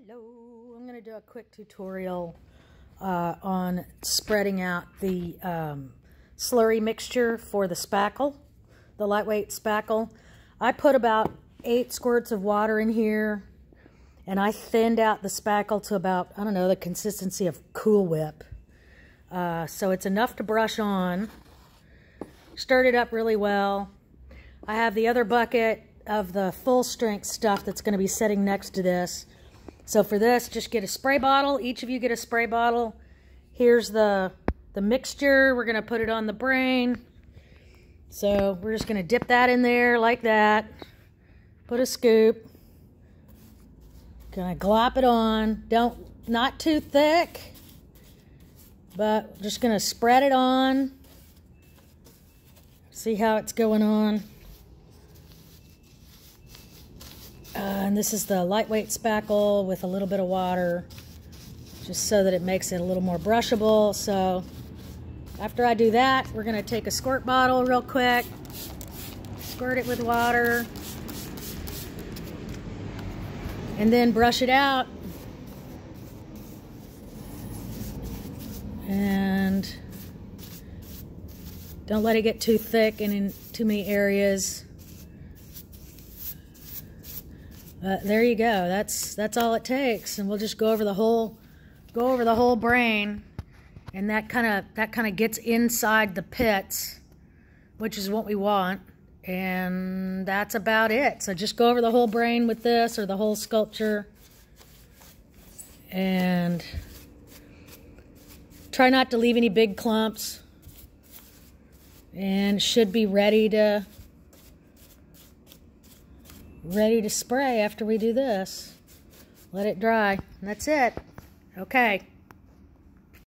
Hello, I'm going to do a quick tutorial on spreading out the slurry mixture for the spackle, the lightweight spackle. I put about 8 squirts of water in here, and I thinned out the spackle to about, I don't know, the consistency of Cool Whip. So it's enough to brush on. Stirred it up really well. I have the other bucket of the full strength stuff that's going to be sitting next to this. So for this, just get a spray bottle. Each of you get a spray bottle. Here's the mixture. We're going to put it on the brain. So we're just going to dip that in there like that. Put a scoop. Gonna glop it on. Not too thick, but just going to spread it on. See how it's going on. And this is the lightweight spackle with a little bit of water, just so that it makes it a little more brushable. So after I do that, we're going to take a squirt bottle real quick, squirt it with water, and then brush it out. And don't let it get too thick and in too many areas. There you go. That's all it takes, and we'll just go over the whole brain, and that kind of gets inside the pits, which is what we want, and that's about it. So just go over the whole brain with this, or the whole sculpture, and try not to leave any big clumps, and should be ready to spray after we do this. Let it dry. And that's it. Okay.